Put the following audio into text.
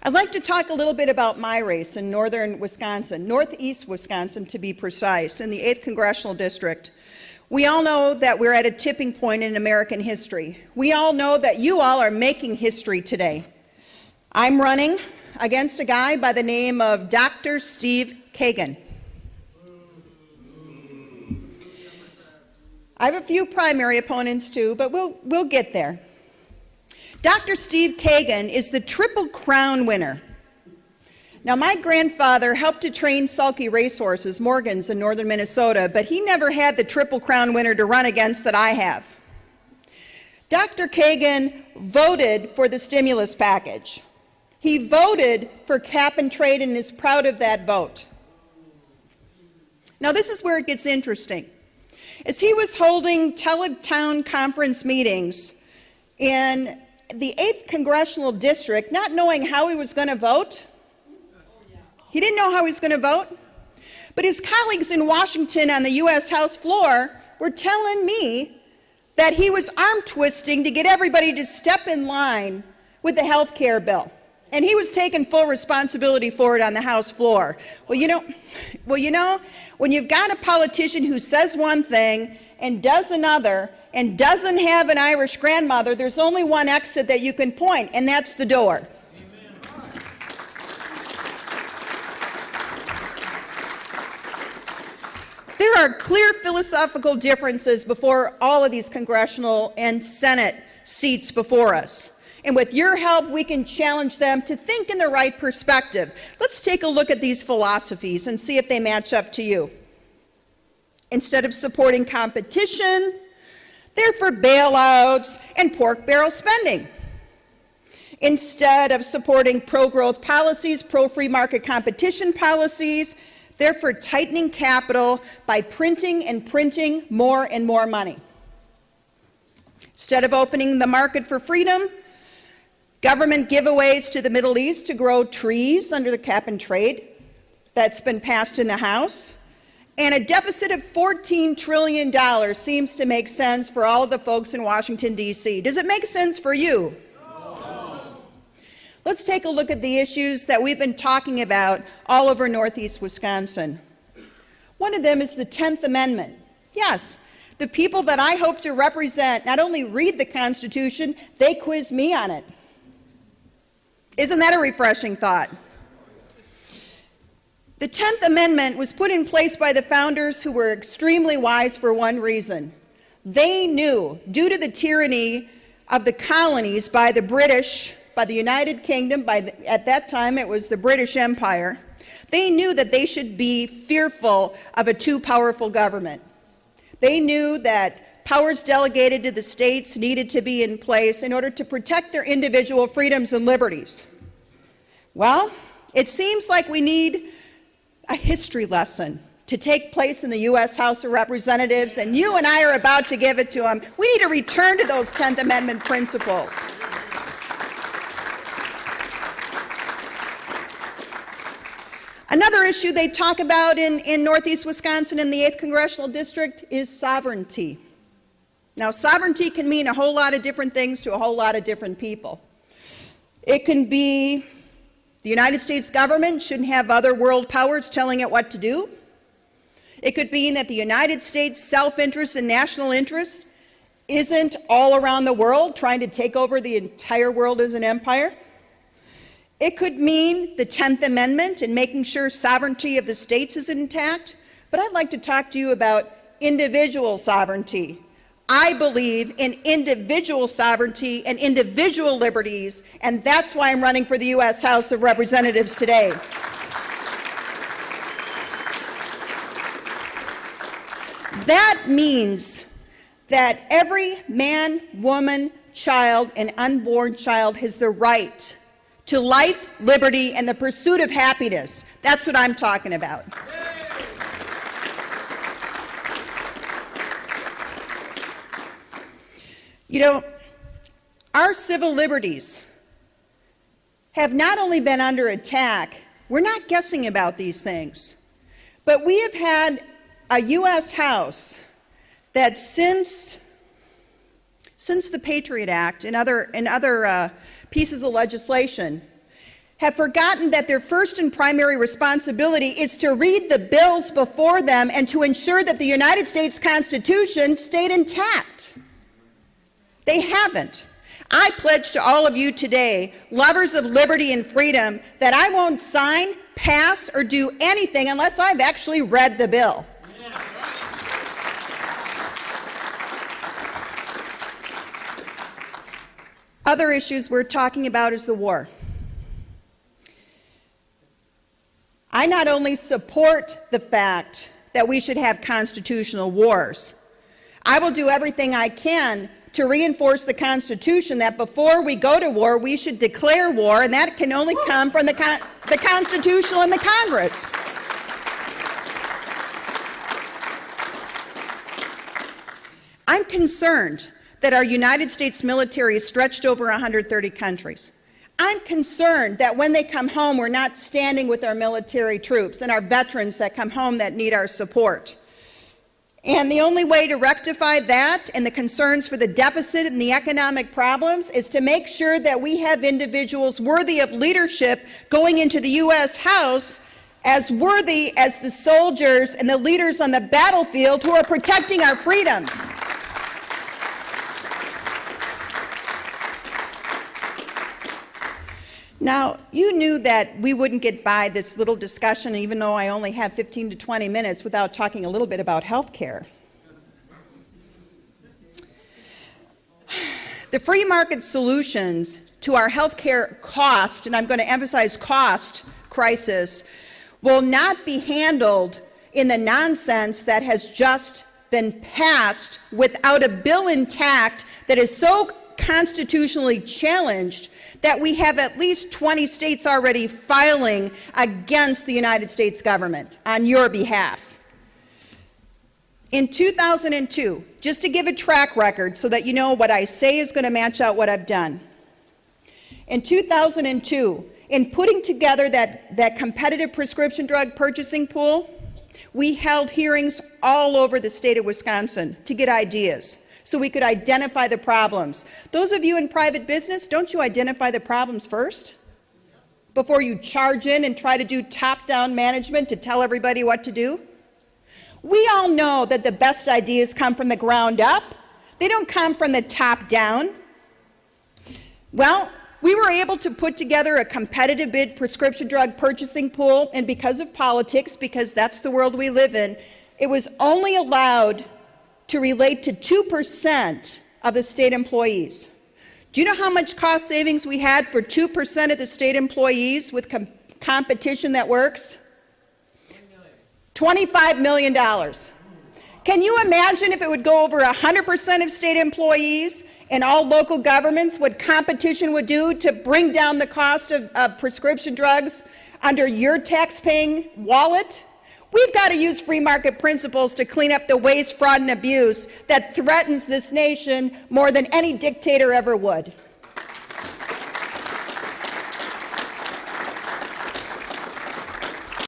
I'd like to talk a little bit about my race in northern Wisconsin, northeast Wisconsin to be precise, in the 8th Congressional District. We all know that we're at a tipping point in American history. We all know that you all are making history today. I'm running against a guy by the name of Dr. Steve Kagan. I have a few primary opponents too, but we'll get there. Dr. Steve Kagan is the Triple Crown winner. Now, my grandfather helped to train sulky racehorses, Morgans, in northern Minnesota, but he never had the Triple Crown winner to run against that I have. Dr. Kagan voted for the stimulus package. He voted for cap and trade and is proud of that vote. Now, this is where it gets interesting. As he was holding teletown conference meetings in the 8th Congressional District, not knowing how he was going to vote, he didn't know how he was going to vote, but his colleagues in Washington on the U.S. House floor were telling me that he was arm twisting to get everybody to step in line with the health care bill. And he was taking full responsibility for it on the House floor. Well, you know, when you've got a politician who says one thing and does another and doesn't have an Irish grandmother, there's only one exit that you can point, and that's the door. There are clear philosophical differences before all of these congressional and Senate seats before us. And with your help, we can challenge them to think in the right perspective. Let's take a look at these philosophies and see if they match up to you. Instead of supporting competition, they're for bailouts and pork barrel spending. Instead of supporting pro-growth policies, pro-free market competition policies, they're for tightening capital by printing and printing more and more money. Instead of opening the market for freedom, government giveaways to the Middle East to grow trees under the cap and trade that's been passed in the House, and a deficit of $14 trillion seems to make sense for all of the folks in Washington, D.C. Does it make sense for you? No. Let's take a look at the issues that we've been talking about all over northeast Wisconsin. One of them is the 10th Amendment. Yes, the people that I hope to represent not only read the Constitution, they quiz me on it. Isn't that a refreshing thought? The 10th Amendment was put in place by the founders who were extremely wise for one reason. They knew, due to the tyranny of the colonies by the British, by the United Kingdom, at that time it was the British Empire, they knew that they should be fearful of a too powerful government. They knew that powers delegated to the states needed to be in place in order to protect their individual freedoms and liberties. Well, it seems like we need a history lesson to take place in the U.S. House of Representatives, and you and I are about to give it to them. We need to return to those 10th Amendment principles. Another issue they talk about in northeast Wisconsin in the 8th Congressional District is sovereignty. Now, sovereignty can mean a whole lot of different things to a whole lot of different people. It can be the United States government shouldn't have other world powers telling it what to do. It could mean that the United States' self-interest and national interest isn't all around the world trying to take over the entire world as an empire. It could mean the 10th Amendment and making sure sovereignty of the states is intact. But I'd like to talk to you about individual sovereignty. I believe in individual sovereignty and individual liberties, and that's why I'm running for the U.S. House of Representatives today. That means that every man, woman, child, and unborn child has the right to life, liberty, and the pursuit of happiness. That's what I'm talking about. You know, our civil liberties have not only been under attack, we're not guessing about these things, but we have had a U.S. House that since the Patriot Act and other pieces of legislation have forgotten that their first and primary responsibility is to read the bills before them and to ensure that the United States Constitution stayed intact. They haven't. I pledge to all of you today, lovers of liberty and freedom, that I won't sign, pass, or do anything unless I've actually read the bill. Other issues we're talking about is the war. I not only support the fact that we should have constitutional wars, I will do everything I can to reinforce the Constitution that before we go to war, we should declare war, and that can only come from the Constitution and the Congress. I'm concerned that our United States military is stretched over 130 countries. I'm concerned that when they come home, we're not standing with our military troops and our veterans that come home that need our support. And the only way to rectify that and the concerns for the deficit and the economic problems is to make sure that we have individuals worthy of leadership going into the U.S. House as worthy as the soldiers and the leaders on the battlefield who are protecting our freedoms. Now, you knew that we wouldn't get by this little discussion, even though I only have 15 to 20 minutes, without talking a little bit about health care. The free market solutions to our health care cost, and I'm going to emphasize cost, crisis, will not be handled in the nonsense that has just been passed without a bill intact that is so constitutionally challenged that we have at least 20 states already filing against the United States government on your behalf. In 2002, just to give a track record so that you know what I say is going to match out what I've done. In 2002, in putting together that competitive prescription drug purchasing pool, we held hearings all over the state of Wisconsin to get ideas, so we could identify the problems. Those of you in private business, don't you identify the problems first before you charge in and try to do top-down management to tell everybody what to do? We all know that the best ideas come from the ground up. They don't come from the top down. Well, we were able to put together a competitive bid prescription drug purchasing pool, and because of politics, because that's the world we live in, it was only allowed to relate to 2% of the state employees. Do you know how much cost savings we had for 2% of the state employees with competition that works? $25 million. Can you imagine if it would go over 100% of state employees and all local governments, what competition would do to bring down the cost of prescription drugs under your tax-paying wallet? We've got to use free market principles to clean up the waste, fraud, and abuse that threatens this nation more than any dictator ever would.